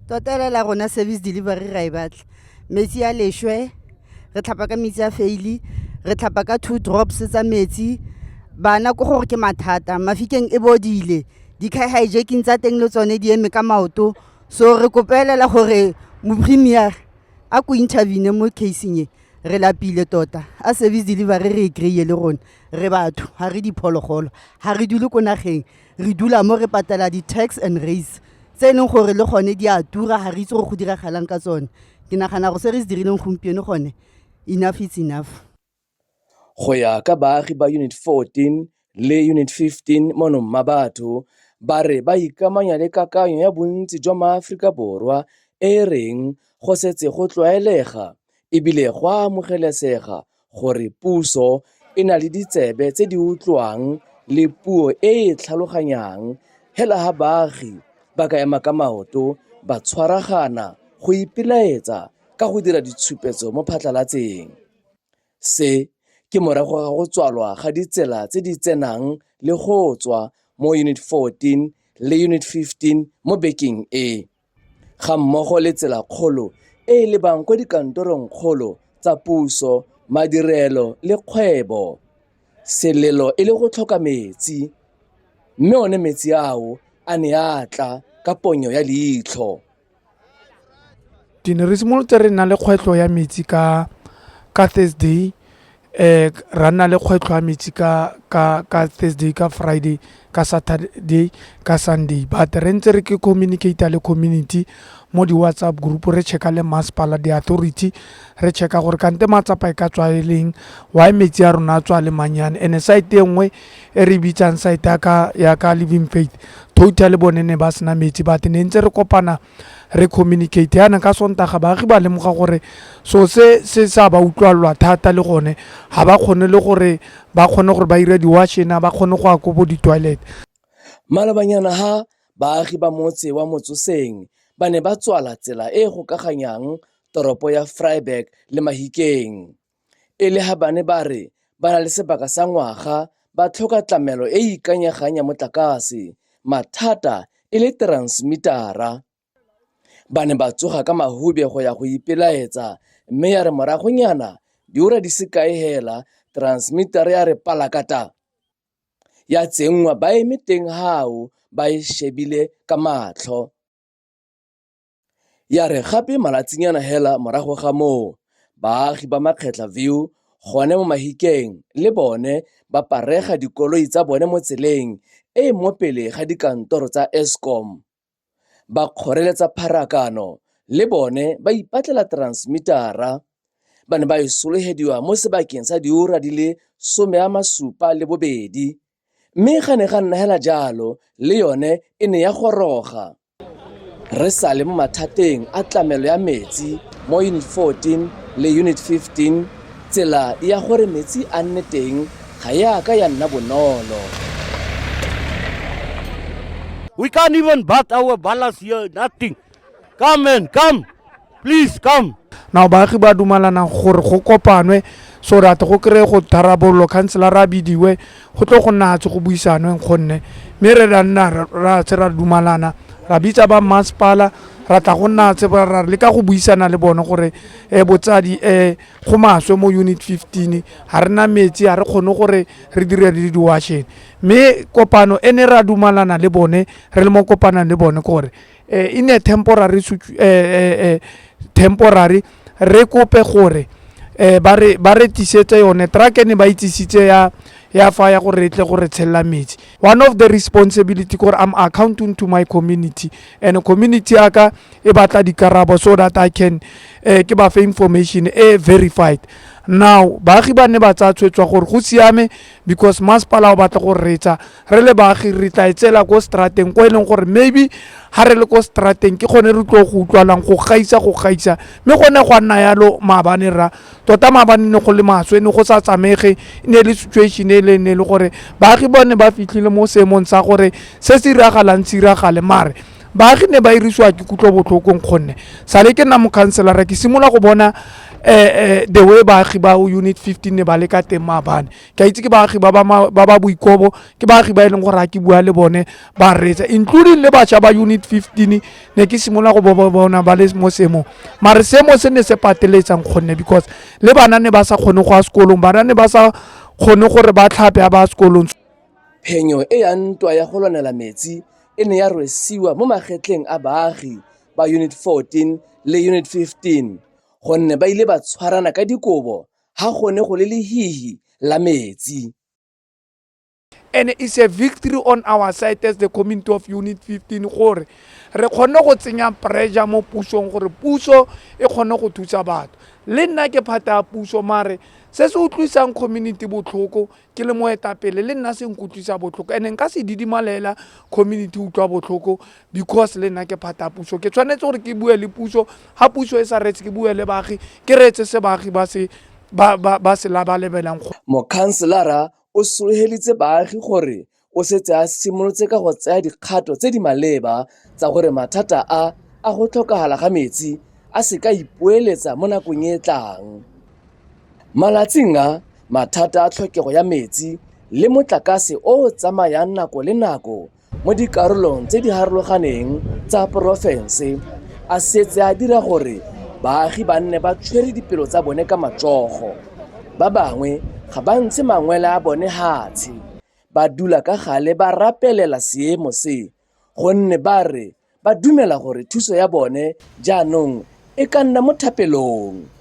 tota la rona service delivery ra e batla metsi a leshwe re tlhapa ka metsi a feili re tlhapa ka 2 drops tsa metsi bana go gore ke mathata mafikeng e bodile di-hijacking tsa teng le tsone di eme ka maoto so re kopelela gore mo premier a go intervene mo casing e re lapile tota a service delivery re kry-e le rona re batho ha re diphologolo ha re dule ko nageng re dula mo re patala di-tax and raise tse leng gore le gone di a tura ha re itse go diragalang ka tsone ke nagana go se re se dirileng gompieno gone enough is enough. Go ya ka baagi ba Unit 14 le Unit 15 mono Mmabatho ba re ba ikamanya le kakanyo ya bontsi jwa maAforika Borwa e reng go setse go tlwaelega ebile go amogelesega gore puso e na le ditsebe tse di utlwang le puo e e tlhaloganyang hela ha baagi ba ka ema ka maoto ba tshwaragana go ipelaetsa ka go dira ditshupetso mo phatlalatseng. Se ke morago ga go tswalwa ga ditsela tse di tsenang le go tswa mo Unit 14 le Unit 15 mo bekeng e, ga mmogo le tsela kgolo e e lebang kwa dikantorong kgolo tsa puso, madirelo le kgwebo. Selelo e le go tlhoka metsi, mme one metsi ao a ne a tla ka ponyo ya leitlho. Re simolotse re na le kgwetlho ya metsi ka Thursday ra nna le kgwetlho ya metsi ka Thursday, ka Friday, ka Saturday, ka Sunday, but re ntse re ke communicate le community mo di-WhatsApp group re checka le masepala di-authority re checka gore kante matsapa e ka tswa e leng why metsi a rona a tswa le manyane and site e nngwe e re bitsang site ya ka Living Faith total bone ne ba sena metsi but ne ntse re kopana re communicate yana ka Sontaga baagi ba lemoga gore so se sa ba utlwalwa thata le gone ha ba kgone le gore ba kgone gore ba ire di-washena ba kgone go ya ko bo di-toilet. Malabanyana ha baagi ba motse wa Motsoseng ba ne ba tswala tsela e go kaganyang toropo ya Vryburg le Mahikeng e le ha ba ne ba re ba na le sebaka sa ngwaga ba tlhoka tlamelo e ikanyegang ya motlakase mathata e le transmittara. Ba ne ba tsoga ka mahube go ya go ipelaetsa mme ya re moragonyana diura di se kae hela transmittara ya re palakata ya tsenngwa ba eme teng hao ba e shebile ka matlho. Ya re gape malatsinyana hela morago ga moo baagi ba Makgetla View gone mo Mahikeng le bone ba parega dikoloi tsa bone mo tseleng e mo pele ga dikantoro tsa Eskom ba kgoreletsa pharakano le bone ba ipatlela transmittara ba ne ba isologediwa mo sebakeng sa diura di le 72 mme ga ne ga nna hela jalo le yone e ne ya goroga. Re sa le mo mathateng a tlamelo ya metsi mo Unit 14 le Unit 15 tsela ya gore metsi a nne teng ga ya ka ya nna bonolo. We can't even bath our ballas here, nothing. Come man, come. Please come. Now baagi ba dumalana gore go kopanwe so that go kry go tharabollo councilor a bidiwe go tlo go natse go buisanwe gonne mme re ra nna ra tsera dumalana ra bitsa ba masepala ra tla go natse ra le ka go buisana le bone gore botsadi go maswe mo Unit 15 ha rena metsi ha re kgone gore re dire le di-washing mme kopano ene ra dumalana le bone re le mo kopana le bone gore in a temporary re kope gore ba re tisetse yone truck ene ba itsisitse ya fire gore re tle gore tshella metsi. One of the responsibility gore I'm accounting to my community and community aka e batla dikarabo so that I can ke ba fa information verified. Now baagi ba ne ba tsa tshwetswa gore go siame because masepala o batla gore retsa re le baagi re tla etsela go strateng go eleng gore maybe ha re le go strateng ke gone re tlo go utlwalang go gaisa mme gone go nna yalo maabane ra tota maabane ne go le maswe ne go sa tsamege ne le situation e le gore baagi bone ba fitlhile mo seemong sa gore se se iragale mare baagi ne ba irisiwa ke kutlo botlhokong gonne sale ke nna mo councilor ke simola go bona the way baagi ba unit 15 ne ba le ka teng maabane ke a itse ke baagi ba ba boikobo ke baagi ba e leng gore a ke bua le bone ba reetsa including le bašwa ba unit 15 ne ke simolola go bona ba le mo seemong mare seemo se ne se pateletsang gonne because le bana ne ba sa kgone go ya sekolong bana ne ba sa kgone gore ba tlhape a ba sekolong. Phenyo e ya ntwa ya go lwanela metsi e ne ya rwesiwa mo magetleng a baagi ba unit 14 le unit 15 gonne ba ile ba tshwarana ka dikobo ha gone go le lehihi la metsi. And it's a victory on our side as the community of unit 15 gore re kgone go tsenya pressure mo pusong gore puso e kgone go thusa batho le nna ke phata ya puso mare se se utlwisang community botlhoko ke le moetapele le nna se nkutlwisa botlhoko and nka se didimalela community utlwa botlhoko because le nna ke phata ya puso ke tshwanetse gore ke bue le puso ha puso e sa retse ke bue le baagi ke reetse se baagi ba se labalebelang. Mokhanselara o sologeditse baagi gore o setse a simolotse ka go tsaya dikgato tse di maleba tsa gore mathata a go tlhokagala ga metsi a se ka ipoeletsa mo nakong e tlang. Malatsing a mathata a tlhokego ya metsi le motlakase o tsamayang nako le nako mo dikarolong tse di harologaneng tsa porofense a setse a dira gore baagi ba nne ba tshwere dipelo tsa bone ka matsogo. Ba bangwe ga ba ntshe mangwele a bone hatshe ba dula ka gale ba rapelela seemo se gonne ba re ba dumela gore thuso ya bone jaanong e ka nna mo thapelong.